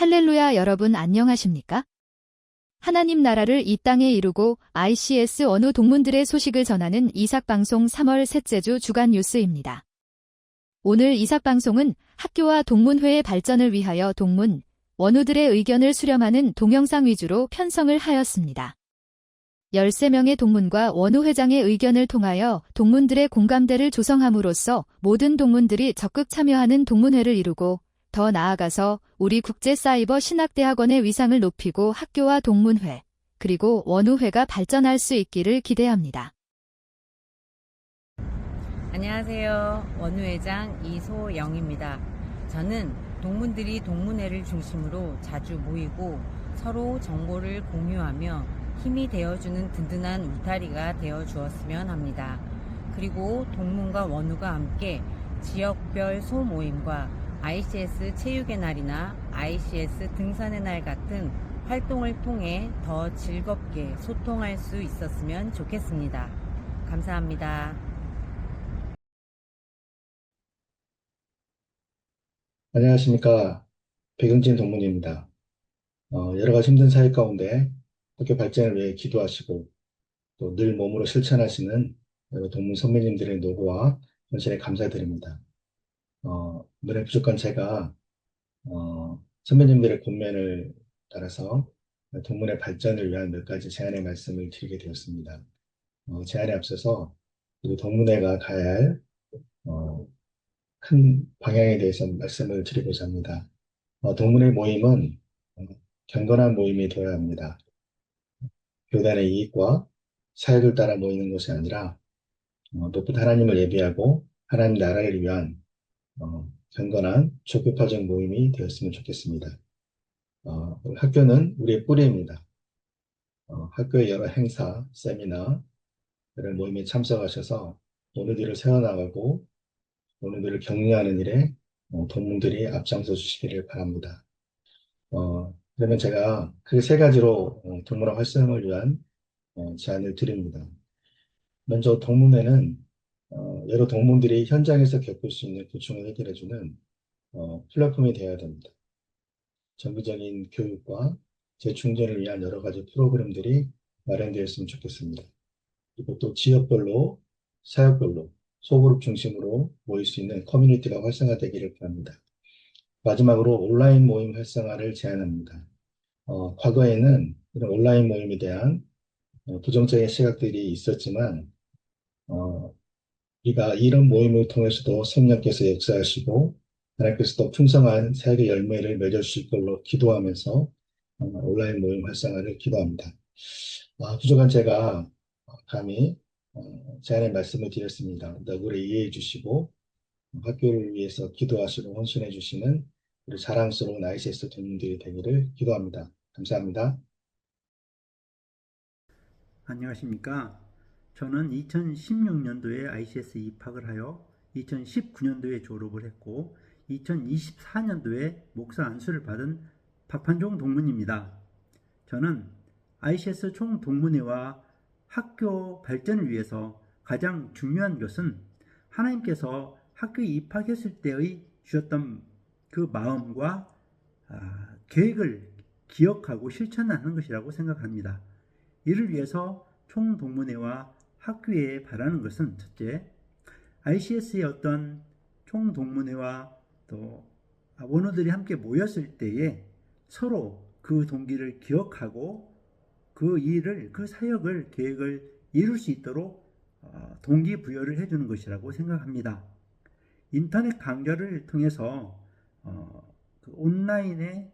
할렐루야, 여러분 안녕하십니까? 하나님 나라를 이 땅에 이루고 ICS 원우 동문들의 소식을 전하는 이삭방송 3월 셋째 주 주간 뉴스입니다. 오늘 이삭방송은 학교와 동문회의 발전을 위하여 동문, 원우들의 의견을 수렴하는 동영상 위주로 편성을 하였습니다. 13명의 동문과 원우 회장의 의견을 통하여 동문들의 공감대를 조성함으로써 모든 동문들이 적극 참여하는 동문회를 이루고 더 나아가서 우리 국제사이버신학대학원의 위상을 높이고 학교와 동문회, 그리고 원우회가 발전할 수 있기를 기대합니다. 안녕하세요. 원우회장 이소영입니다. 저는 동문들이 동문회를 중심으로 자주 모이고 서로 정보를 공유하며 힘이 되어주는 든든한 울타리가 되어 주었으면 합니다. 그리고 동문과 원우가 함께 지역별 소모임과 ICS 체육의 날이나 ICS 등산의 날 같은 활동을 통해 더 즐겁게 소통할 수 있었으면 좋겠습니다. 감사합니다. 안녕하십니까. 백영진 동문입니다. 여러 가지 힘든 사회 가운데 학교 발전을 위해 기도하시고 또 늘 몸으로 실천하시는 여러 동문 선배님들의 노고와 헌신에 감사드립니다. 노래 부족한 제가 선배님들의 권면을 따라서 동문의 발전을 위한 몇 가지 제안의 말씀을 드리게 되었습니다. 제안에 앞서서 우리 동문회가 가야 할 큰 방향에 대해서 말씀을 드리고자 합니다. 동문회 모임은 경건한 모임이 되어야 합니다. 교단의 이익과 사역을 따라 모이는 것이 아니라 높은 하나님을 예비하고 하나님 나라를 위한 경건한 조교파적 모임이 되었으면 좋겠습니다. 학교는 우리의 뿌리입니다. 학교의 여러 행사, 세미나, 이런 모임에 참석하셔서 오늘들을 세워나가고 오늘들을 격려하는 일에 동문들이 앞장서 주시기를 바랍니다. 그러면 제가 그 세 가지로 동문화 활성을 위한 제안을 드립니다. 먼저 동문회는 여러 동문들이 현장에서 겪을 수 있는 고충을 해결해주는 플랫폼이 되어야 됩니다. 정기적인 교육과 재충전을 위한 여러 가지 프로그램들이 마련되었으면 좋겠습니다. 그리고 또 지역별로, 사역별로, 소그룹 중심으로 모일 수 있는 커뮤니티가 활성화되기를 바랍니다. 마지막으로 온라인 모임 활성화를 제안합니다. 과거에는 이런 온라인 모임에 대한 부정적인 시각들이 있었지만, 우리가 이런 모임을 통해서도 성령께서 역사하시고, 하나님께서도 풍성한 사역의 열매를 맺어주실 걸로 기도하면서 온라인 모임 활성화를 기도합니다. 부족한 제가 감히 제안의 말씀을 드렸습니다. 너그레 이해해 주시고, 학교를 위해서 기도하시고 헌신해 주시는 우리 자랑스러운 ICS 동문들이 되기를 기도합니다. 감사합니다. 안녕하십니까. 저는 2016년도에 ICS 입학을 하여 2019년도에 졸업을 했고 2024년도에 목사 안수를 받은 박판종 동문입니다. 저는 ICS 총 동문회와 학교 발전을 위해서 가장 중요한 것은 하나님께서 학교에 입학했을 때의 주셨던 그 마음과 계획을 기억하고 실천하는 것이라고 생각합니다. 이를 위해서 총동문회와 학교에 바라는 것은 첫째, ICS의 어떤 총동문회와 또 원우들이 함께 모였을 때에 서로 그 동기를 기억하고 그 일을, 그 사역을, 계획을 이룰 수 있도록 동기부여를 해주는 것이라고 생각합니다. 인터넷 강좌를 통해서 그 온라인에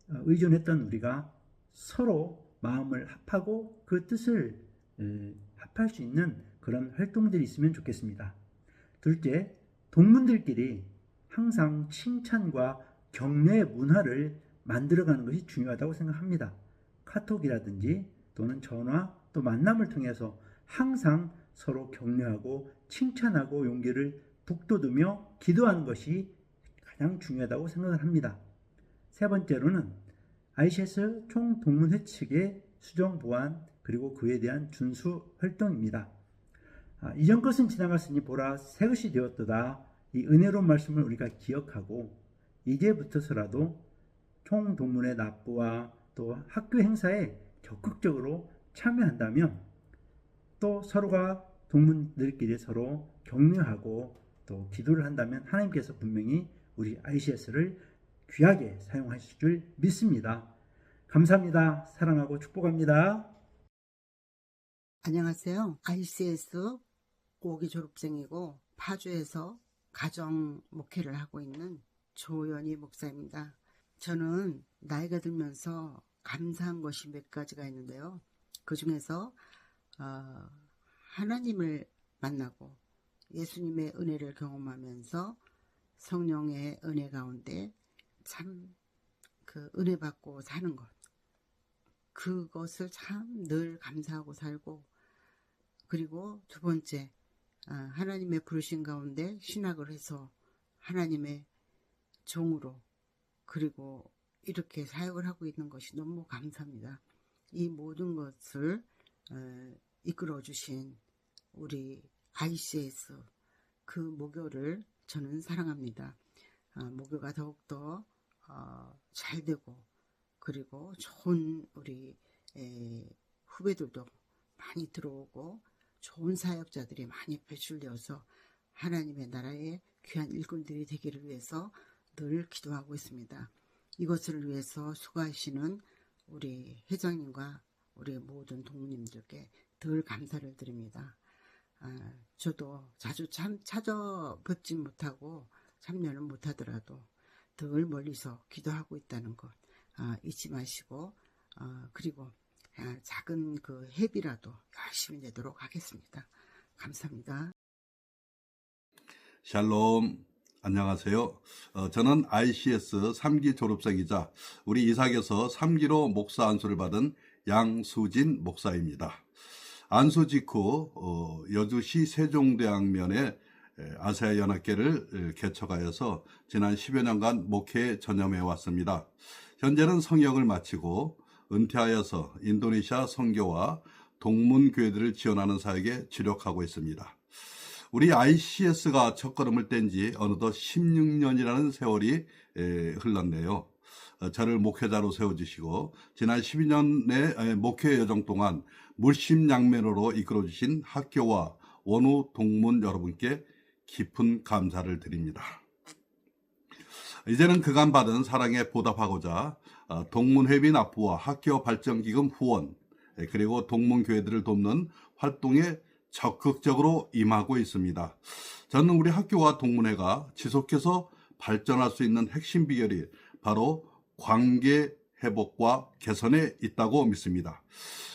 의존했던 우리가 서로 마음을 합하고 그 뜻을 합할 수 있는 그런 활동들이 있으면 좋겠습니다. 둘째, 동문들끼리 항상 칭찬과 격려의 문화를 만들어가는 것이 중요하다고 생각합니다. 카톡이라든지 또는 전화 또 만남을 통해서 항상 서로 격려하고 칭찬하고 용기를 북돋우며 기도하는 것이 가장 중요하다고 생각을 합니다. 세 번째로는 ICS 총동문회 측의 수정 보완 그리고 그에 대한 준수 활동입니다. 이전 것은 지나갔으니 보라 새 것이 되었도다. 이 은혜로운 말씀을 우리가 기억하고 이제부터서라도 총동문회 납부와 또 학교 행사에 적극적으로 참여한다면, 또 서로가 동문들끼리 서로 격려하고 또 기도를 한다면 하나님께서 분명히 우리 ICS를 귀하게 사용하실 줄 믿습니다. 감사합니다. 사랑하고 축복합니다. 안녕하세요. ICS 5기 졸업생이고 파주에서 가정 목회를 하고 있는 조연희 목사입니다. 저는 나이가 들면서 감사한 것이 몇 가지가 있는데요. 그 중에서 하나님을 만나고 예수님의 은혜를 경험하면서 성령의 은혜 가운데 참 그 은혜 받고 사는 것, 그것을 참 늘 감사하고 살고, 그리고 두 번째, 하나님의 부르신 가운데 신학을 해서 하나님의 종으로, 그리고 이렇게 사역을 하고 있는 것이 너무 감사합니다. 이 모든 것을 이끌어 주신 우리 ICS 그 모교를 저는 사랑합니다. 모교가 더욱더 잘 되고, 그리고 좋은 우리 후배들도 많이 들어오고 좋은 사역자들이 많이 배출되어서 하나님의 나라의 귀한 일꾼들이 되기를 위해서 늘 기도하고 있습니다. 이것을 위해서 수고하시는 우리 회장님과 우리 모든 동무님들께 늘 감사를 드립니다. 저도 자주 찾아뵙지 못하고 참여는 못하더라도 늘 멀리서 기도하고 있다는 것 잊지 마시고, 그리고 작은 그 회비라도 열심히 내도록 하겠습니다. 감사합니다. 샬롬, 안녕하세요. 저는 ICS 3기 졸업생이자 우리 이삭에서 3기로 목사 안수를 받은 양수진 목사입니다. 안수 직후 여주시 세종대학면에 아세아연합회를 개척하여서 지난 10여 년간 목회에 전념해 왔습니다. 현재는 성역을 마치고 은퇴하여서 인도네시아 선교와 동문교회들을 지원하는 사역에 주력하고 있습니다. 우리 ICS가 첫걸음을 뗀 지 어느덧 16년이라는 세월이 흘렀네요. 저를 목회자로 세워주시고 지난 12년의 목회 여정 동안 물심양면으로 이끌어주신 학교와 원우 동문 여러분께 깊은 감사를 드립니다. 이제는 그간 받은 사랑에 보답하고자 동문회비 납부와 학교 발전기금 후원, 그리고 동문교회들을 돕는 활동에 적극적으로 임하고 있습니다. 저는 우리 학교와 동문회가 지속해서 발전할 수 있는 핵심 비결이 바로 관계 회복과 개선에 있다고 믿습니다.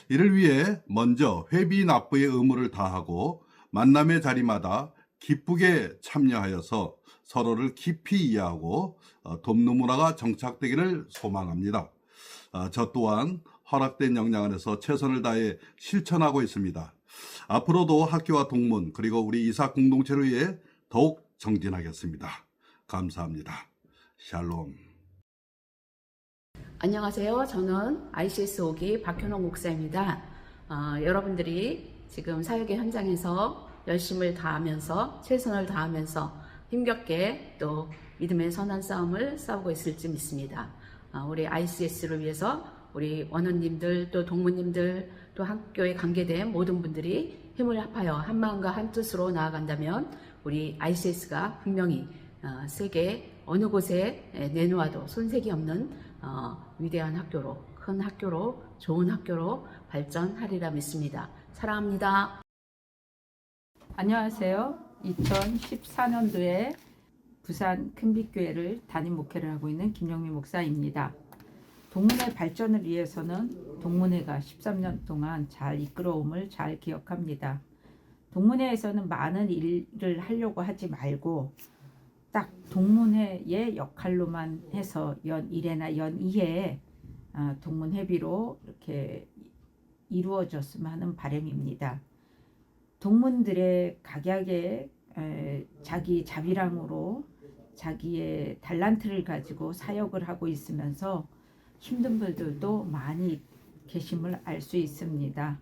이를 위해 먼저 회비 납부의 의무를 다하고 만남의 자리마다 기쁘게 참여하여서 서로를 깊이 이해하고 돕는 문화가 정착되기를 소망합니다. 저 또한 허락된 역량 안에서 최선을 다해 실천하고 있습니다. 앞으로도 학교와 동문 그리고 우리 이삭 공동체를 위해 더욱 정진하겠습니다. 감사합니다. 샬롬. 안녕하세요. 저는 ICS 5기 박현옥 목사입니다. 여러분들이 지금 사역의 현장에서 열심을 다하면서 최선을 다하면서 힘겹게 또 믿음의 선한 싸움을 싸우고 있을지 믿습니다. 우리 ICS를 위해서 우리 원우님들 또 동무님들 또 학교에 관계된 모든 분들이 힘을 합하여 한마음과 한뜻으로 나아간다면 우리 ICS가 분명히 세계 어느 곳에 내놓아도 손색이 없는 위대한 학교로, 큰 학교로, 좋은 학교로 발전하리라 믿습니다. 사랑합니다. 안녕하세요. 2014년도에 부산 큰빛교회를 담임 목회를 하고 있는 김영미 목사입니다. 동문회 발전을 위해서는 동문회가 13년 동안 잘 이끌어옴을 잘 기억합니다. 동문회에서는 많은 일을 하려고 하지 말고 딱 동문회의 역할로만 해서 연 1회나 연 2회 동문회비로 이렇게 이루어졌으면 하는 바람입니다. 동문들의 각약의 자기 자비랑으로 자기의 달란트를 가지고 사역을 하고 있으면서 힘든 분들도 많이 계심을 알 수 있습니다.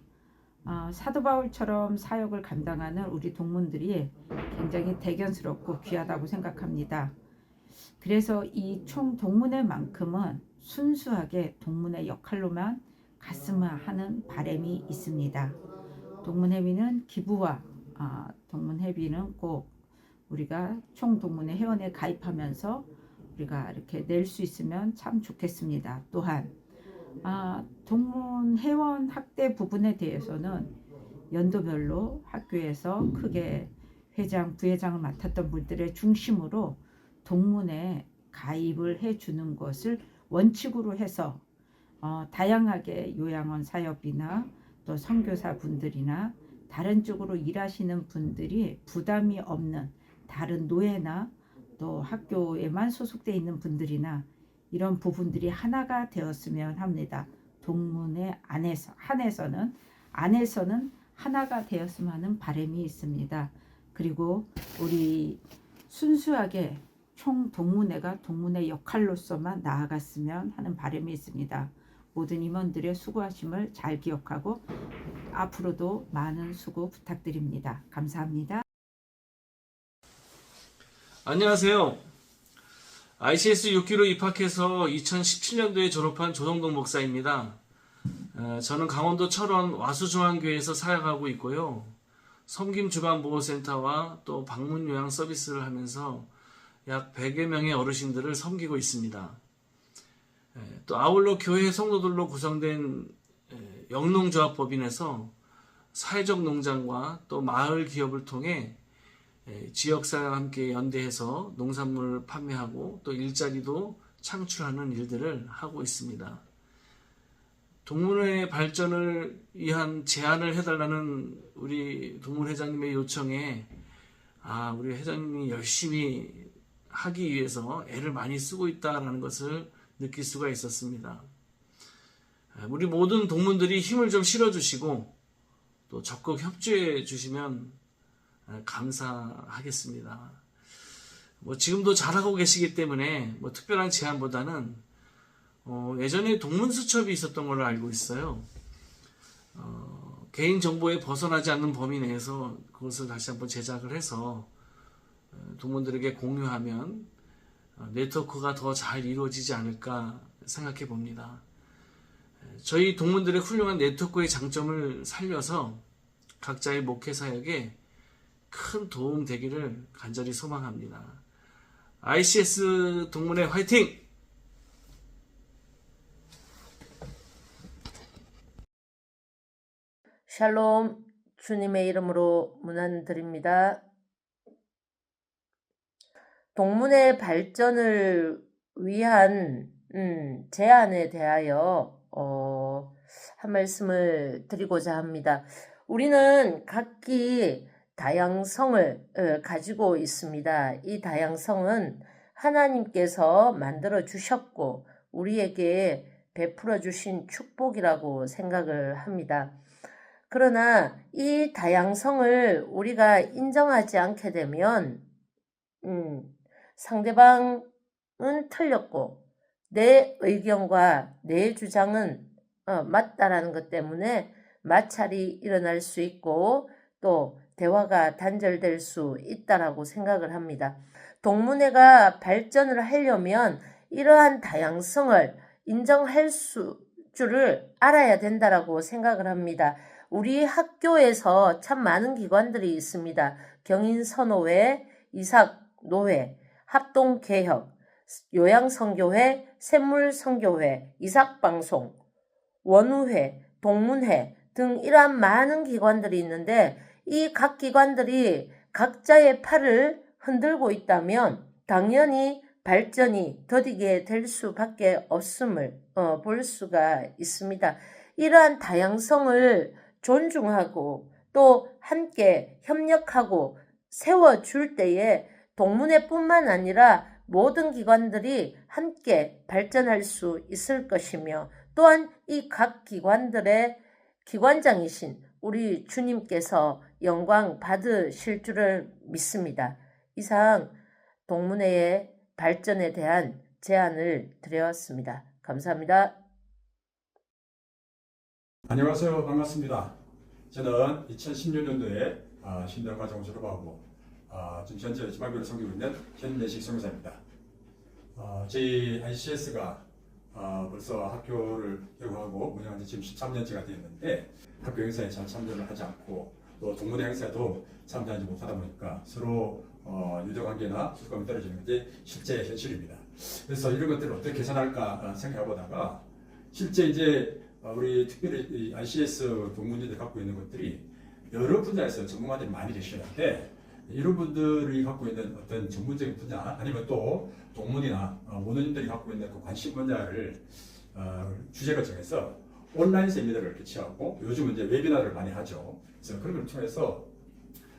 사도 바울처럼 사역을 감당하는 우리 동문들이 굉장히 대견스럽고 귀하다고 생각합니다. 그래서 이 총 동문회만큼은 순수하게 동문회 역할로만 갔으면 하는 바람이 있습니다. 동문회비는 기부와 동문회비는 꼭 우리가 총 동문회 회원에 가입하면서 우리가 이렇게 낼 수 있으면 참 좋겠습니다. 또한 동문 회원 학대 부분에 대해서는 연도별로 학교에서 크게 회장, 부회장을 맡았던 분들의 중심으로 동문회 가입을 해주는 것을 원칙으로 해서 다양하게 요양원 사역이나 또 선교사 분들이나 다른 쪽으로 일하시는 분들이 부담이 없는 다른 노예나 또 학교에만 소속되어 있는 분들이나 이런 부분들이 하나가 되었으면 합니다. 동문회 안에서는 하나가 되었으면 하는 바람이 있습니다. 그리고 우리 순수하게 총 동문회가 동문회 역할로서만 나아갔으면 하는 바람이 있습니다. 모든 임원들의 수고하심을 잘 기억하고 앞으로도 많은 수고 부탁드립니다. 감사합니다. 안녕하세요. ICS 6기로 입학해서 2017년도에 졸업한 조동동 목사입니다. 저는 강원도 철원 와수중앙교회에서 사역하고 있고요. 섬김 주간보호센터와 또 방문 요양 서비스를 하면서 약 100여 명의 어르신들을 섬기고 있습니다. 또 아울러 교회 성도들로 구성된 영농조합법인에서 사회적 농장과 또 마을 기업을 통해 지역사회와 함께 연대해서 농산물을 판매하고 또 일자리도 창출하는 일들을 하고 있습니다. 동문회 발전을 위한 제안을 해달라는 우리 동문회장님의 요청에 우리 회장님이 열심히 하기 위해서 애를 많이 쓰고 있다는 것을 느낄 수가 있었습니다. 우리 모든 동문들이 힘을 좀 실어주시고 또 적극 협조해 주시면 감사하겠습니다. 지금도 잘하고 계시기 때문에 특별한 제안보다는 예전에 동문수첩이 있었던 걸로 알고 있어요. 개인정보에 벗어나지 않는 범위 내에서 그것을 다시 한번 제작을 해서 동문들에게 공유하면 네트워크가 더 잘 이루어지지 않을까 생각해 봅니다. 저희 동문들의 훌륭한 네트워크의 장점을 살려서 각자의 목회 사역에 큰 도움 되기를 간절히 소망합니다. ICS 동문회 화이팅! 샬롬, 주님의 이름으로 문안드립니다. 동문회 발전을 위한 제안에 대하여 한 말씀을 드리고자 합니다. 우리는 각기 다양성을 가지고 있습니다. 이 다양성은 하나님께서 만들어 주셨고 우리에게 베풀어 주신 축복이라고 생각을 합니다. 그러나 이 다양성을 우리가 인정하지 않게 되면 상대방은 틀렸고 내 의견과 내 주장은 맞다라는 것 때문에 마찰이 일어날 수 있고 또 대화가 단절될 수 있다라고 생각을 합니다. 동문회가 발전을 하려면 이러한 다양성을 인정할 줄을 알아야 된다라고 생각을 합니다. 우리 학교에서 참 많은 기관들이 있습니다. 경인선호회, 이삭노회, 합동개혁, 요양선교회, 샘물선교회, 이삭방송, 원우회, 동문회 등 이러한 많은 기관들이 있는데 이 각 기관들이 각자의 팔을 흔들고 있다면 당연히 발전이 더디게 될 수밖에 없음을 볼 수가 있습니다. 이러한 다양성을 존중하고 또 함께 협력하고 세워줄 때에 동문회뿐만 아니라 모든 기관들이 함께 발전할 수 있을 것이며 또한 이 각 기관들의 기관장이신 우리 주님께서 영광 받으실 줄을 믿습니다. 이상 동문회의 발전에 대한 제안을 드렸습니다. 감사합니다. 안녕하세요. 반갑습니다. 저는 2016년도에 신대학과정을 졸업하고 지금 현재 지방교회를 섬기고 있는 현내식 선교사입니다. 저희 ICS가 벌써 학교를 개교하고 운영한 지 지금 13년째가 되었는데 학교 행사에 잘 참여를 하지 않고 또 동문회 행사에도 참여하지 못하다 보니까 서로 유대관계나 소속감이 떨어지는 게 실제 현실입니다. 그래서 이런 것들을 어떻게 개선할까 생각해보다가 실제 이제 우리 특별히 이 ICS 동문회들이 갖고 있는 것들이 여러 분야에서 전문가들이 많이 계시는데 이런 분들이 갖고 있는 어떤 전문적인 분야 아니면 또 동문이나 원어민들이 갖고 있는 그 관심 분야를 주제를 정해서 온라인 세미나를 개최하고 요즘은 이제 웨비나를 많이 하죠. 그래서 그런 걸 통해서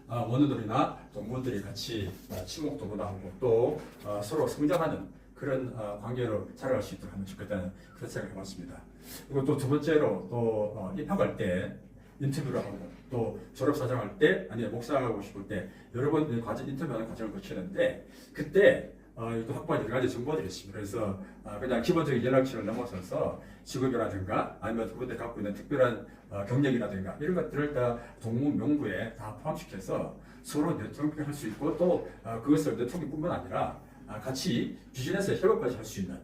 원어민들이나 동문들이 같이 친목 도모하고 또 서로 성장하는 그런 관계로 살아갈 수 있도록 하면 좋겠다는 그런 생각을 해봤습니다. 그리고 또 두 번째로 또 입학할 때 인터뷰를 하고 또 졸업사정할 때 아니면 목사하고 싶을 때 여러 번 인터뷰하는 과정을 거치는데 그때 또 확보한 여러 가지 정보들이 있습니다. 그래서 그냥 기본적인 연락처를 넘어서서 직업이라든가 아니면 그분들이 갖고 있는 특별한 경력이라든가 이런 것들을 다 동문 명부에 다 포함시켜서 서로 네트워킹할 수 있고 또 그것을 네트워킹뿐만 아니라 같이 비즈니스 협업까지 할 수 있는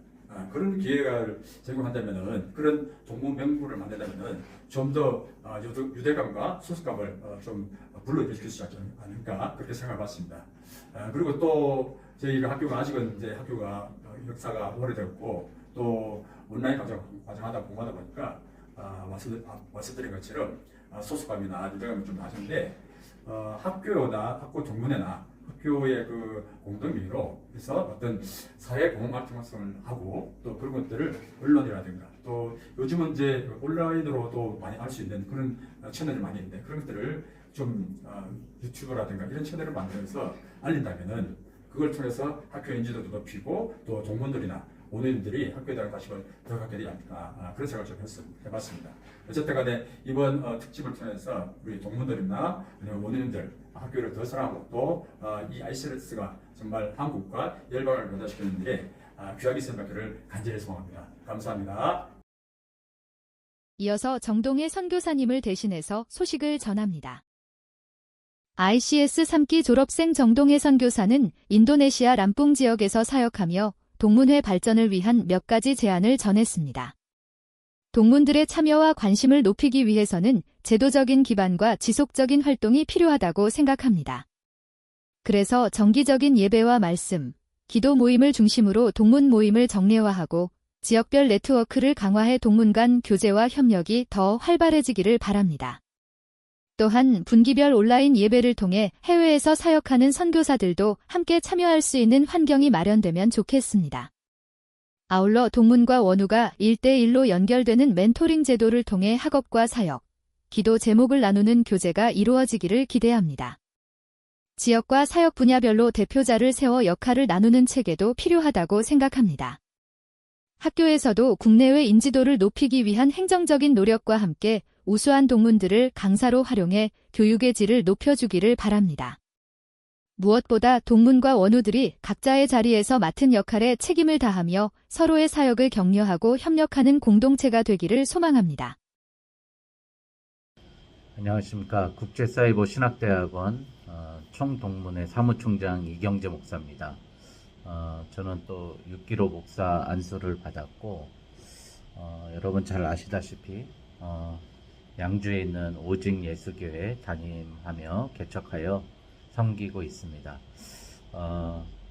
그런 기회를 제공한다면은 그런 동문 명부를 만든다면은 좀 더 유대감과 소속감을 좀 불러일으킬 수 있지 않을까 그렇게 생각해봤습니다. 그리고 또 저희가 학교가 아직은 이제 학교가 역사가 오래됐고 또 온라인 과정하다 공부하다 보니까 말씀드린 것처럼 소속감이나 유대감이 좀 낮은데 학교나 학교 동문회나 학교의 그 공동미로 해서 어떤 사회 공헌 활동성을 하고 또 그런 것들을 언론이라든가 또 요즘은 이제 온라인으로도 많이 할 수 있는 그런 채널이 많이 있는데 그런 것들을 좀 유튜브라든가 이런 채널을 만들어서 알린다면은 그걸 통해서 학교 인지도도 높이고 또 동문들이나 원어민들이 학교에 대한 관심을 더 갖게 되지 않을까 그런 생각을 좀 해봤습니다. 어쨌든 간에 이번 특집을 통해서 우리 동문들이나 원어민들 학교를 더 사랑하고 또 이 ICS가 정말 한국과 열방을 변화시키는 일에 귀하게 생각을 간절히 소망합니다. 감사합니다. 이어서 정동혜 선교사님을 대신해서 소식을 전합니다. ICS 3기 졸업생 정동혜 선교사는 인도네시아 람뿡 지역에서 사역하며 동문회 발전을 위한 몇 가지 제안을 전했습니다. 동문들의 참여와 관심을 높이기 위해서는 제도적인 기반과 지속적인 활동이 필요하다고 생각합니다. 그래서 정기적인 예배와 말씀, 기도 모임을 중심으로 동문 모임을 정례화하고 지역별 네트워크를 강화해 동문 간 교제와 협력이 더 활발해지기를 바랍니다. 또한 분기별 온라인 예배를 통해 해외에서 사역하는 선교사들도 함께 참여할 수 있는 환경이 마련되면 좋겠습니다. 아울러 동문과 원우가 1대1로 연결되는 멘토링 제도를 통해 학업과 사역, 기도 제목을 나누는 교제가 이루어지기를 기대합니다. 지역과 사역 분야별로 대표자를 세워 역할을 나누는 체계도 필요하다고 생각합니다. 학교에서도 국내외 인지도를 높이기 위한 행정적인 노력과 함께 우수한 동문들을 강사로 활용해 교육의 질을 높여주기를 바랍니다. 무엇보다 동문과 원우들이 각자의 자리에서 맡은 역할에 책임을 다하며 서로의 사역을 격려하고 협력하는 공동체가 되기를 소망합니다. 안녕하십니까. 국제사이버 신학대학원 총동문회 사무총장 이경재 목사입니다. 저는 또 6기로 목사 안수를 받았고 여러분 잘 아시다시피 양주에 있는 오직 예수교회 담임하며 개척하여 섬기고 있습니다.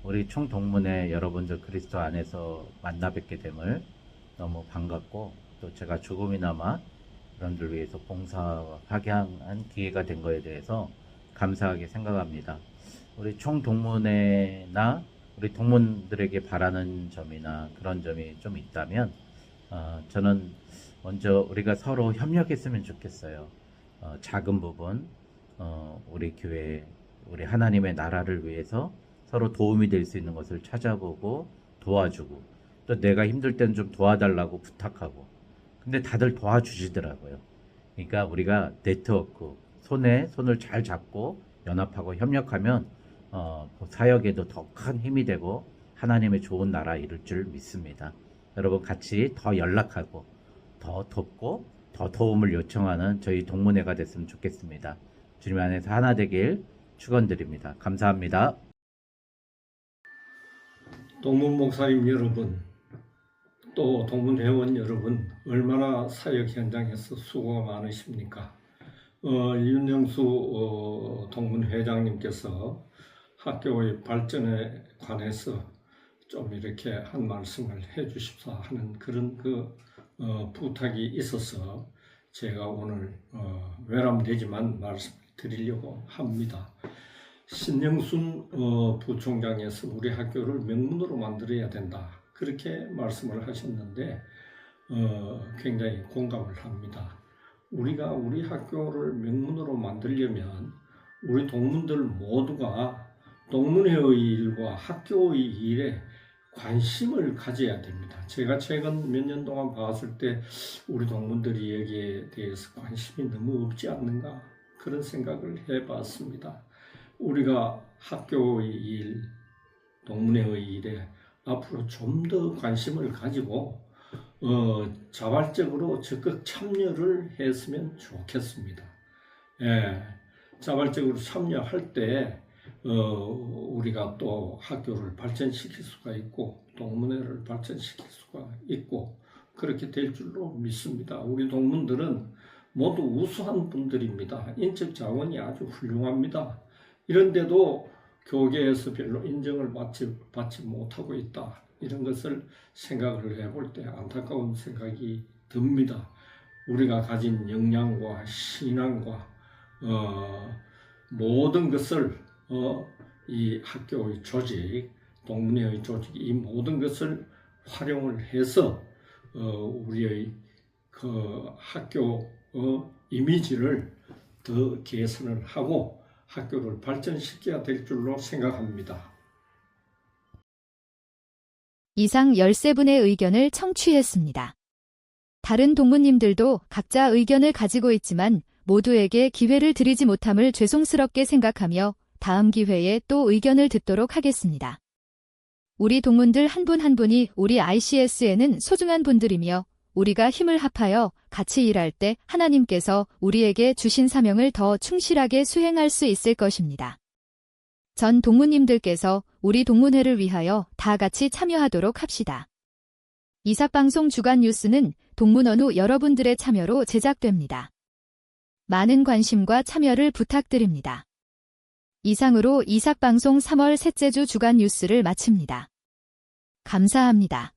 우리 총동문회 여러분들 그리스도 안에서 만나 뵙게 됨을 너무 반갑고 또 제가 조금이나마 여러분들 위해서 봉사하게 한 기회가 된 거에 대해서 감사하게 생각합니다. 우리 총동문회나 우리 동문들에게 바라는 점이나 그런 점이 좀 있다면 저는 먼저 우리가 서로 협력했으면 좋겠어요. 작은 부분 우리 교회 우리 하나님의 나라를 위해서 서로 도움이 될 수 있는 것을 찾아보고 도와주고 또 내가 힘들 때는 좀 도와달라고 부탁하고 근데 다들 도와주시더라고요. 그러니까 우리가 네트워크 손에 손을 잘 잡고 연합하고 협력하면 사역에도 더 큰 힘이 되고 하나님의 좋은 나라 이룰 줄 믿습니다. 여러분 같이 더 연락하고 더 돕고 더 도움을 요청하는 저희 동문회가 됐으면 좋겠습니다. 주님 안에서 하나 되길 축원드립니다. 감사합니다. 동문 목사님 여러분, 또 동문 회원 여러분, 얼마나 사역 현장에서 수고가 많으십니까? 윤영수 동문 회장님께서 학교의 발전에 관해서 좀 이렇게 한 말씀을 해 주십사 하는 그런 부탁이 있어서 제가 오늘 외람되지만 말씀을 드리려고 합니다. 신영순 부총장에서 우리 학교를 명문으로 만들어야 된다, 그렇게 말씀을 하셨는데 굉장히 공감을 합니다. 우리가 우리 학교를 명문으로 만들려면 우리 동문들 모두가 동문회의 일과 학교의 일에 관심을 가져야 됩니다. 제가 최근 몇 년 동안 봤을 때 우리 동문들이 여기에 대해서 관심이 너무 없지 않는가, 그런 생각을 해봤습니다. 우리가 학교의 일, 동문회의 일에 앞으로 좀 더 관심을 가지고 자발적으로 적극 참여를 했으면 좋겠습니다. 자발적으로 참여할 때 우리가 또 학교를 발전시킬 수가 있고 동문회를 발전시킬 수가 있고 그렇게 될 줄로 믿습니다. 우리 동문들은 모두 우수한 분들입니다. 인적 자원이 아주 훌륭합니다. 이런데도 교계에서 별로 인정을 받지 못하고 있다, 이런 것을 생각을 해볼 때 안타까운 생각이 듭니다. 우리가 가진 역량과 신앙과 모든 것을 이 학교의 조직, 동문회의 조직, 이 모든 것을 활용을 해서 우리의 학교 이미지를 더 개선을 하고 학교를 발전시켜야 될 줄로 생각합니다. 이상 13분의 의견을 청취했습니다. 다른 동문님들도 각자 의견을 가지고 있지만 모두에게 기회를 드리지 못함을 죄송스럽게 생각하며 다음 기회에 또 의견을 듣도록 하겠습니다. 우리 동문들 한 분 한 분이 우리 ICS에는 소중한 분들이며 우리가 힘을 합하여 같이 일할 때 하나님께서 우리에게 주신 사명을 더 충실하게 수행할 수 있을 것입니다. 전 동문님들께서 우리 동문회를 위하여 다 같이 참여하도록 합시다. 이삭방송 주간 뉴스는 동문언우 여러분들의 참여로 제작됩니다. 많은 관심과 참여를 부탁드립니다. 이상으로 이삭방송 3월 셋째 주 주간 뉴스를 마칩니다. 감사합니다.